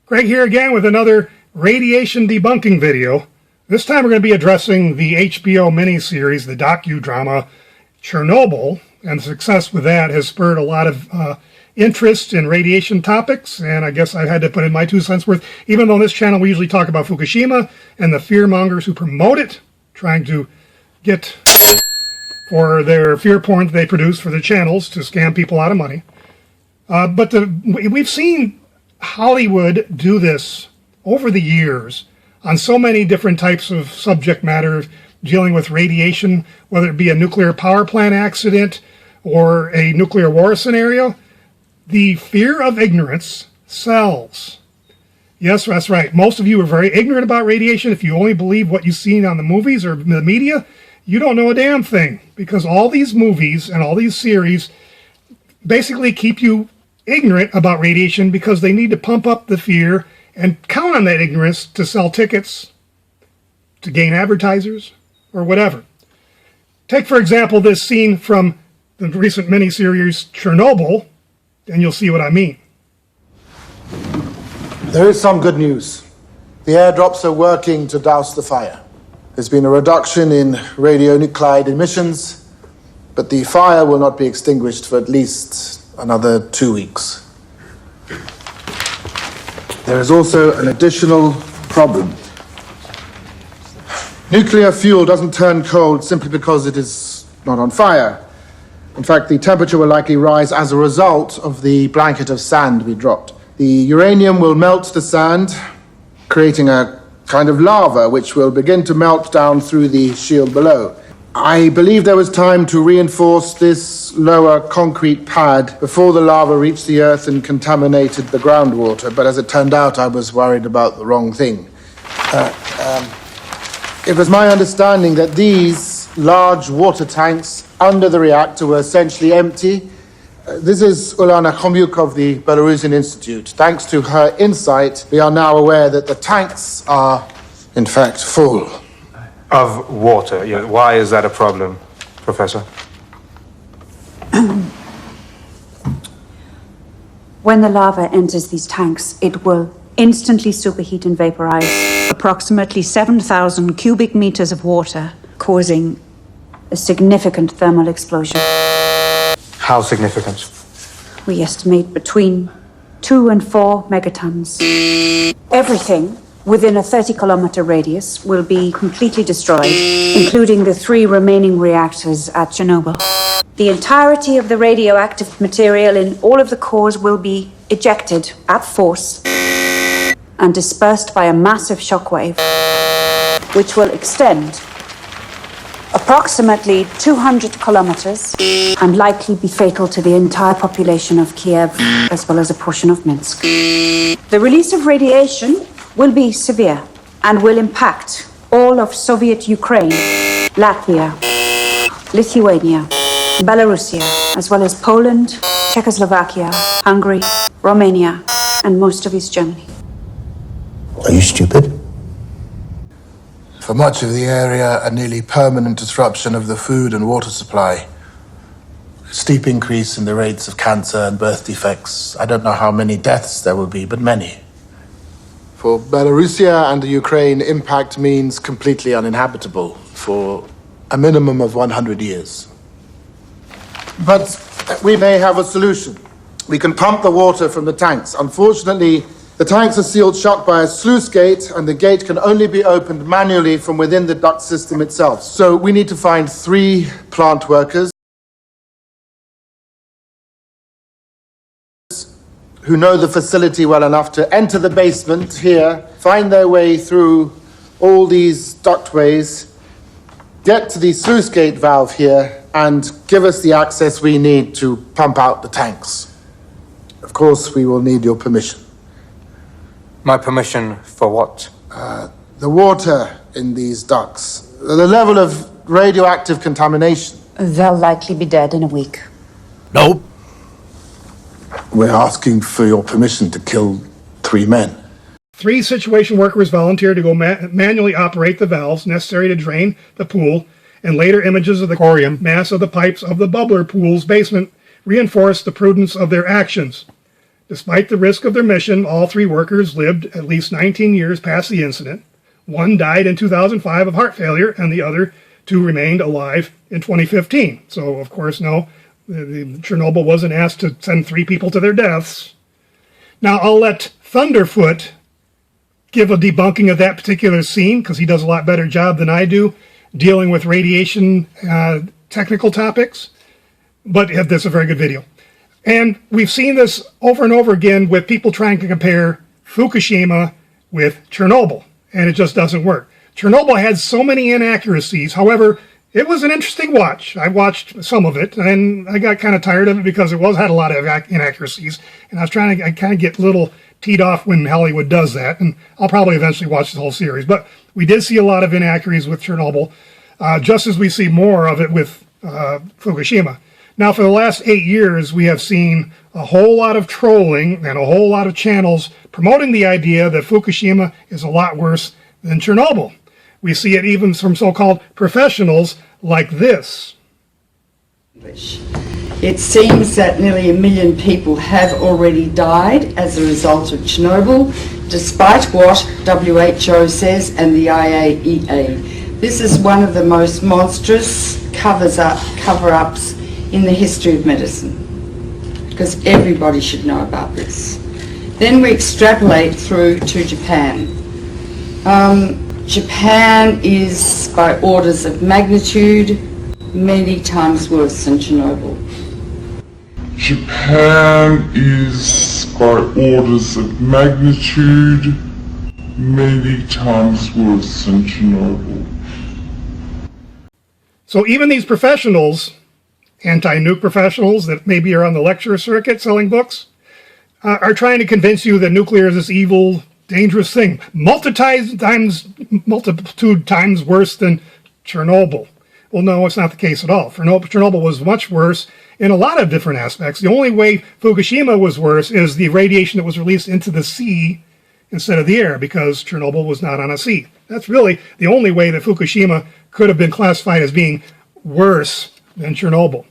Greg here again with another radiation debunking video. This time we're going to be addressing the HBO miniseries, the docudrama Chernobyl, and the success with that has spurred a lot of interest in radiation topics, and I guess I had to put in my 2 cents worth, even though on this channel we usually talk about Fukushima and the fearmongers who promote it, trying to get for their fear porn that they produce for their channels to scam people out of money. But we've seen Hollywood do this over the years on so many different types of subject matter dealing with radiation, whether it be a nuclear power plant accident or a nuclear war scenario. The fear of ignorance sells. Yes, that's right. Most of you are very ignorant about radiation. If you only believe what you've seen on the movies or the media, you don't know a damn thing, because all these movies and all these series basically keep you ignorant about radiation because they need to pump up the fear and count on that ignorance to sell tickets, to gain advertisers, or whatever. Take, for example, this scene from the recent miniseries Chernobyl, and you'll see what I mean. There is some good news. The airdrops are working to douse the fire. There's been a reduction in radionuclide emissions, but the fire will not be extinguished for at least another 2 weeks. There is also an additional problem. Nuclear fuel doesn't turn cold simply because it is not on fire. In fact, the temperature will likely rise as a result of the blanket of sand we dropped. The uranium will melt the sand, creating a kind of lava which will begin to melt down through the shield below. I believe there was time to reinforce this lower concrete pad before the lava reached the earth and contaminated the groundwater, but as it turned out, I was worried about the wrong thing. It was my understanding that these large water tanks under the reactor were essentially empty. This is Ulana Khomyuk of the Belarusian Institute. Thanks to her insight, we are now aware that the tanks are, in fact, full. Of water. Yeah. Why is that a problem, Professor? When the lava enters these tanks, it will instantly superheat and vaporize approximately 7,000 cubic meters of water, causing a significant thermal explosion. How significant? We estimate between 2 and 4 megatons. Everything within a 30-kilometer radius will be completely destroyed, including the 3 remaining reactors at Chernobyl. The entirety of the radioactive material in all of the cores will be ejected at force and dispersed by a massive shockwave, which will extend approximately 200 kilometers and likely be fatal to the entire population of Kiev, as well as a portion of Minsk. The release of radiation will be severe and will impact all of Soviet Ukraine, Latvia, Lithuania, Belarusia, as well as Poland, Czechoslovakia, Hungary, Romania, and most of East Germany. Are you stupid? For much of the area, a nearly permanent disruption of the food and water supply. A steep increase in the rates of cancer and birth defects. I don't know how many deaths there will be, but many. For Belarusia and the Ukraine, impact means completely uninhabitable for a minimum of 100 years. But we may have a solution. We can pump the water from the tanks. Unfortunately, the tanks are sealed shut by a sluice gate, and the gate can only be opened manually from within the duct system itself. So we need to find 3 plant workers who know the facility well enough to enter the basement here, find their way through all these ductways, get to the sluice gate valve here, and give us the access we need to pump out the tanks. Of course, we will need your permission. My permission for what? The water in these ducts, the level of radioactive contamination. They'll likely be dead in a week. Nope. We're asking for your permission to kill 3 men. 3 situation workers volunteered to go manually operate the valves necessary to drain the pool, and later images of the corium mass of the pipes of the bubbler pool's basement reinforce the prudence of their actions. Despite the risk of their mission, all 3 workers lived at least 19 years past the incident. One died in 2005 of heart failure, and the other 2 remained alive in 2015. So, of course, no, Chernobyl wasn't asked to send 3 people to their deaths. Now, I'll let Thunderfoot give a debunking of that particular scene, because he does a lot better job than I do dealing with radiation technical topics. But that's a very good video. And we've seen this over and over again with people trying to compare Fukushima with Chernobyl, and it just doesn't work. Chernobyl had so many inaccuracies. However, it was an interesting watch. I watched some of it, and I got kind of tired of it because it had a lot of inaccuracies, and I kind of get a little teed off when Hollywood does that, and I'll probably eventually watch the whole series. But we did see a lot of inaccuracies with Chernobyl, just as we see more of it with Fukushima. Now, for the last 8 years, we have seen a whole lot of trolling and a whole lot of channels promoting the idea that Fukushima is a lot worse than Chernobyl. We see it even from so-called professionals like this. It seems that nearly 1 million people have already died as a result of Chernobyl, despite what WHO says and the IAEA. This is one of the most monstrous cover-ups in the history of medicine, because everybody should know about this. Then we extrapolate through to Japan. Japan is, by orders of magnitude, many times worse than Chernobyl. Japan is, by orders of magnitude, many times worse than Chernobyl. So even these professionals, anti-nuke professionals that maybe are on the lecture circuit selling books, are trying to convince you that nuclear is this evil, dangerous thing, multitude times worse than Chernobyl. Well, no, it's not the case at all. Chernobyl was much worse in a lot of different aspects. The only way Fukushima was worse is the radiation that was released into the sea instead of the air, because Chernobyl was not on a sea. That's really the only way that Fukushima could have been classified as being worse than Chernobyl.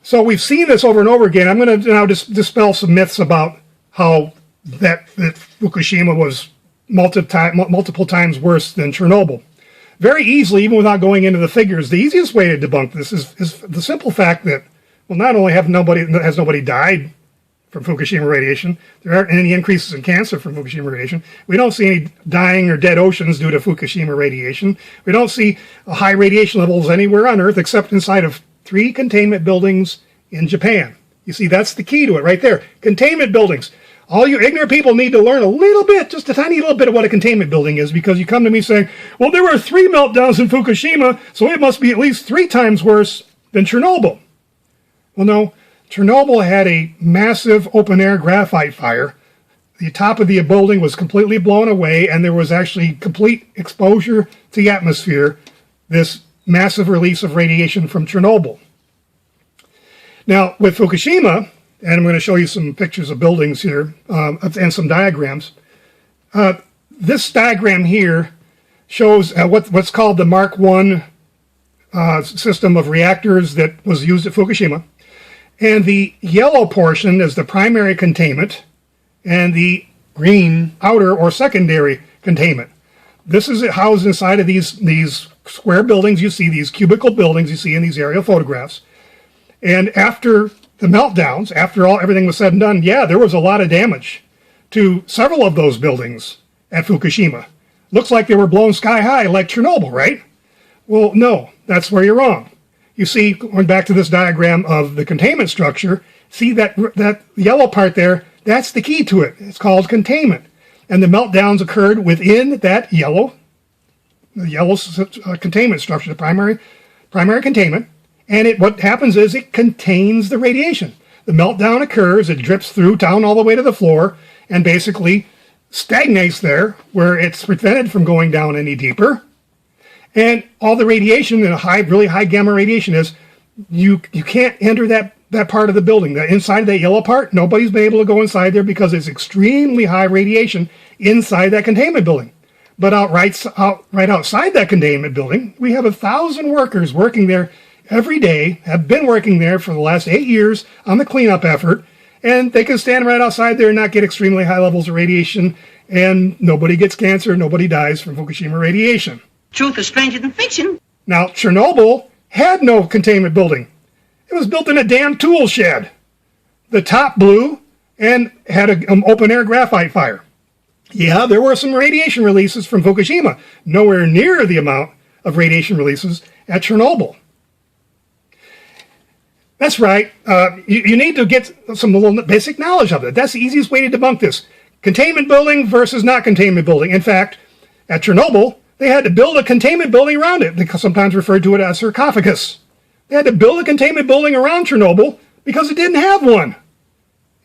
So we've seen this over and over again. I'm going to now dispel some myths about how that Fukushima was multiple times worse than Chernobyl. Very easily, even without going into the figures, the easiest way to debunk this is the simple fact that, well, not only has nobody died from Fukushima radiation, there aren't any increases in cancer from Fukushima radiation. We don't see any dying or dead oceans due to Fukushima radiation. We don't see high radiation levels anywhere on Earth except inside of 3 containment buildings in Japan. You see, that's the key to it right there. Containment buildings. All you ignorant people need to learn a little bit, just a tiny little bit of what a containment building is, because you come to me saying, well, there were 3 meltdowns in Fukushima, so it must be at least 3 times worse than Chernobyl. Well, no. Chernobyl had a massive open-air graphite fire. The top of the building was completely blown away, and there was actually complete exposure to the atmosphere, this massive release of radiation from Chernobyl. Now, with Fukushima, and I'm going to show you some pictures of buildings here and some diagrams. This diagram here shows what's called the Mark I system of reactors that was used at Fukushima. And the yellow portion is the primary containment, and the green outer or secondary containment. This is housed inside of these square buildings you see, these cubicle buildings you see in these aerial photographs. And after the meltdowns, after everything was said and done, yeah, there was a lot of damage to several of those buildings at Fukushima. Looks like they were blown sky high like Chernobyl, right? Well, no, that's where you're wrong. You see, going back to this diagram of the containment structure, see that yellow part there, that's the key to it. It's called containment. And the meltdowns occurred within that yellow containment structure, the primary containment. And what happens is it contains the radiation. The meltdown occurs, it drips through down all the way to the floor, and basically stagnates there, where it's prevented from going down any deeper. And all the radiation, and really high gamma radiation, is you can't enter that part of the building. That inside of that yellow part, nobody's been able to go inside there because it's extremely high radiation inside that containment building. But right outside that containment building, we have 1,000 workers working there every day, have been working there for the last 8 years on the cleanup effort, and they can stand right outside there and not get extremely high levels of radiation, and nobody gets cancer, nobody dies from Fukushima radiation. Truth is stranger than fiction. Now, Chernobyl had no containment building. It was built in a damn tool shed. The top blew and had an open-air graphite fire. Yeah, there were some radiation releases from Fukushima, nowhere near the amount of radiation releases at Chernobyl. That's right. You need to get some little basic knowledge of it. That's the easiest way to debunk this. Containment building versus not containment building. In fact, at Chernobyl, they had to build a containment building around it. They sometimes referred to it as sarcophagus. They had to build a containment building around Chernobyl because it didn't have one.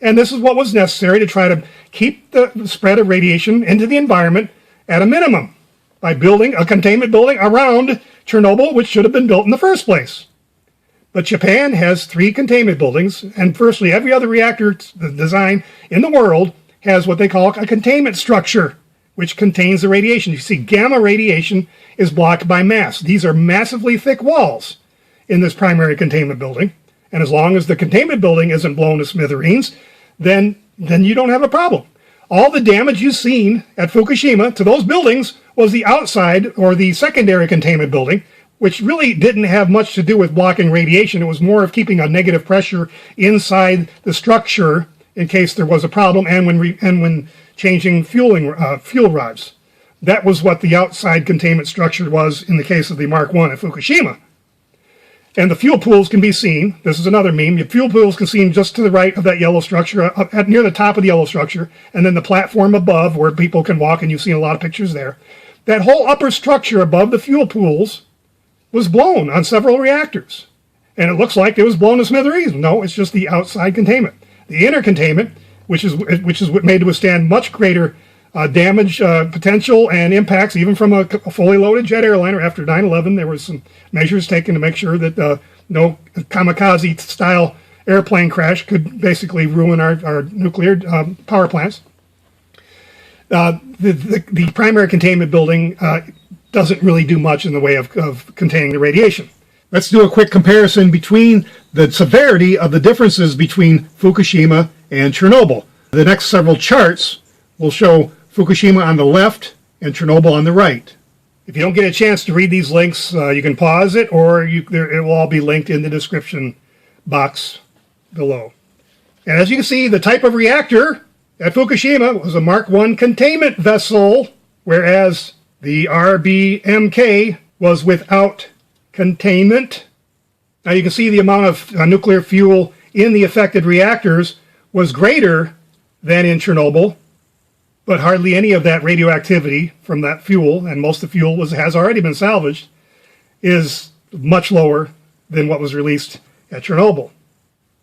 And this is what was necessary to try to keep the spread of radiation into the environment at a minimum by building a containment building around Chernobyl, which should have been built in the first place. But Japan has 3 containment buildings, and virtually every other reactor design in the world has what they call a containment structure, which contains the radiation. You see, gamma radiation is blocked by mass. These are massively thick walls in this primary containment building, and as long as the containment building isn't blown to smithereens, then you don't have a problem. All the damage you've seen at Fukushima to those buildings was the outside or the secondary containment building, which really didn't have much to do with blocking radiation. It was more of keeping a negative pressure inside the structure in case there was a problem, and when changing fuel rods. That was what the outside containment structure was in the case of the Mark I at Fukushima. And the fuel pools can be seen. This is another meme. The fuel pools can be seen just to the right of that yellow structure, near the top of the yellow structure, and then the platform above where people can walk, and you've seen a lot of pictures there. That whole upper structure above the fuel pools was blown on several reactors. And it looks like it was blown to smithereens. No, it's just the outside containment. The inner containment, which is made to withstand much greater damage potential and impacts, even from a fully loaded jet airliner. After 9/11, there was some measures taken to make sure that no kamikaze-style airplane crash could basically ruin our nuclear power plants. The primary containment building doesn't really do much in the way of containing the radiation. Let's do a quick comparison between the severity of the differences between Fukushima and Chernobyl. The next several charts will show Fukushima on the left and Chernobyl on the right. If you don't get a chance to read these links, you can pause it, or it will all be linked in the description box below. And as you can see, the type of reactor at Fukushima was a Mark I containment vessel, whereas the RBMK was without containment. Now you can see the amount of nuclear fuel in the affected reactors was greater than in Chernobyl, but hardly any of that radioactivity from that fuel, and most of the fuel has already been salvaged, is much lower than what was released at Chernobyl.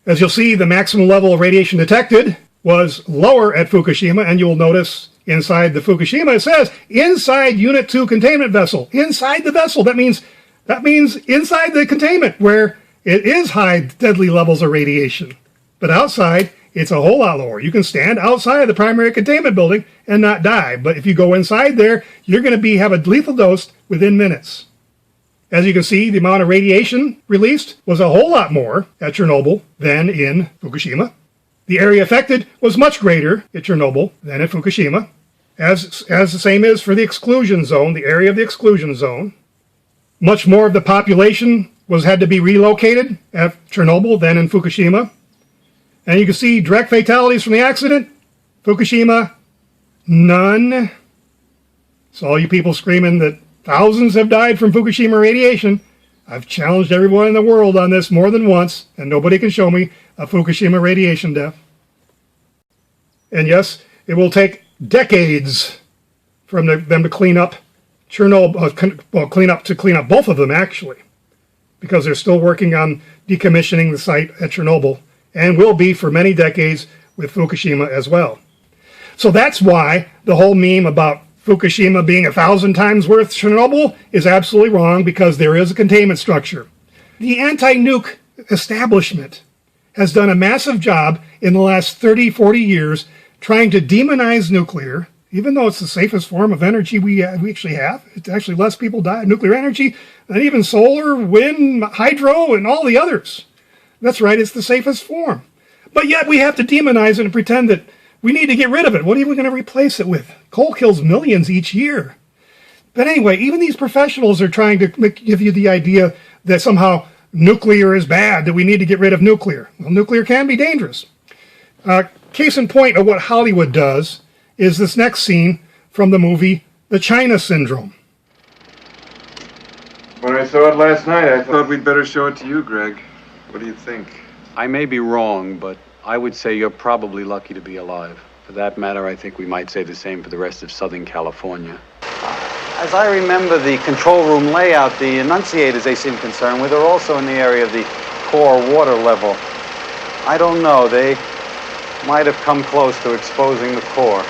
As you'll see, the maximum level of radiation detected was lower at Fukushima, and you'll notice inside the Fukushima it says inside Unit 2 containment vessel. Inside the vessel. That means inside the containment where it is high deadly levels of radiation. But outside, it's a whole lot lower. You can stand outside of the primary containment building and not die. But if you go inside there, you're going to have a lethal dose within minutes. As you can see, the amount of radiation released was a whole lot more at Chernobyl than in Fukushima. The area affected was much greater at Chernobyl than at Fukushima, as the same is for the exclusion zone, the area of the exclusion zone. Much more of the population had to be relocated at Chernobyl than in Fukushima. And you can see direct fatalities from the accident. Fukushima, none. So all you people screaming that thousands have died from Fukushima radiation, I've challenged everyone in the world on this more than once, and nobody can show me a Fukushima radiation death. And yes, it will take decades for them to clean up Chernobyl, clean up both of them actually, because they're still working on decommissioning the site at Chernobyl, and will be for many decades with Fukushima as well. So that's why the whole meme about Fukushima being 1,000 times worth Chernobyl is absolutely wrong, because there is a containment structure. The anti-nuke establishment has done a massive job in the last 30, 40 years trying to demonize nuclear, even though it's the safest form of energy we actually have. It's actually less people die of nuclear energy than even solar, wind, hydro, and all the others. That's right, it's the safest form. But yet we have to demonize it and pretend that we need to get rid of it. What are we going to replace it with? Coal kills millions each year. But anyway, even these professionals are trying to give you the idea that somehow nuclear is bad, that we need to get rid of nuclear. Well, nuclear can be dangerous. Case in point of what Hollywood does is this next scene from the movie The China Syndrome. When I saw it last night, I thought we'd better show it to you, Greg. What do you think? I may be wrong, but I would say you're probably lucky to be alive. For that matter, I think we might say the same for the rest of Southern California. As I remember the control room layout, the enunciators they seem concerned with are also in the area of the core water level. I don't know, they might have come close to exposing the core.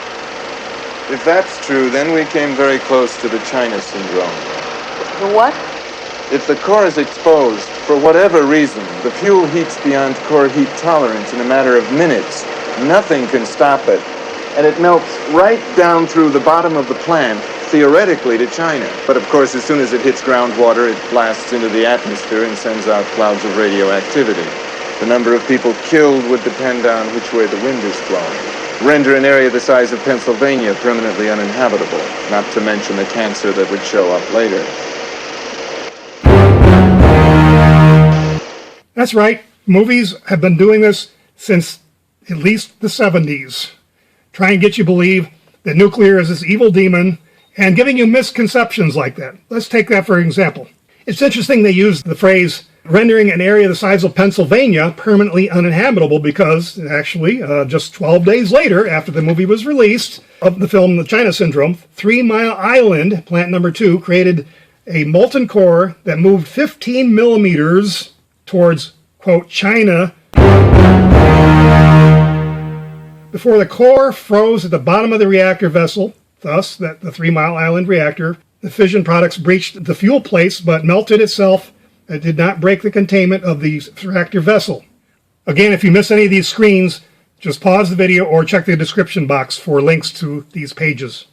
If that's true, then we came very close to the China Syndrome. The what? If the core is exposed, for whatever reason, the fuel heats beyond core heat tolerance in a matter of minutes. Nothing can stop it. And it melts right down through the bottom of the plant, theoretically to China. But of course, as soon as it hits groundwater, it blasts into the atmosphere and sends out clouds of radioactivity. The number of people killed would depend on which way the wind is blowing. Render an area the size of Pennsylvania permanently uninhabitable, not to mention the cancer that would show up later. That's right. Movies have been doing this since at least the 70s. Try and get you to believe that nuclear is this evil demon and giving you misconceptions like that. Let's take that for example. It's interesting they use the phrase rendering an area the size of Pennsylvania permanently uninhabitable because actually just 12 days later after the movie was released of the film The China Syndrome, 3 Mile Island, plant number 2, created a molten core that moved 15 millimeters towards, quote, China, before the core froze at the bottom of the reactor vessel, thus that the 3 Mile Island reactor. The fission products breached the fuel plates but melted itself. It did not break the containment of the reactor vessel. Again, if you miss any of these screens, just pause the video or check the description box for links to these pages.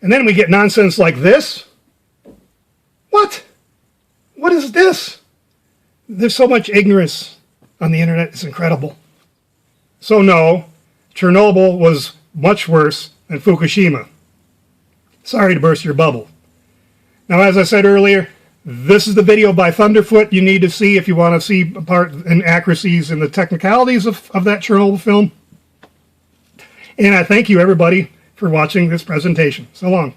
And then we get nonsense like this. What? What is this? There's so much ignorance on the internet, it's incredible. So no, Chernobyl was much worse than Fukushima. Sorry to burst your bubble. Now, as I said earlier, this is the video by Thunderfoot you need to see if you want to see part inaccuracies in the technicalities of that Chernobyl film. And I thank you, everybody, for watching this presentation. So long.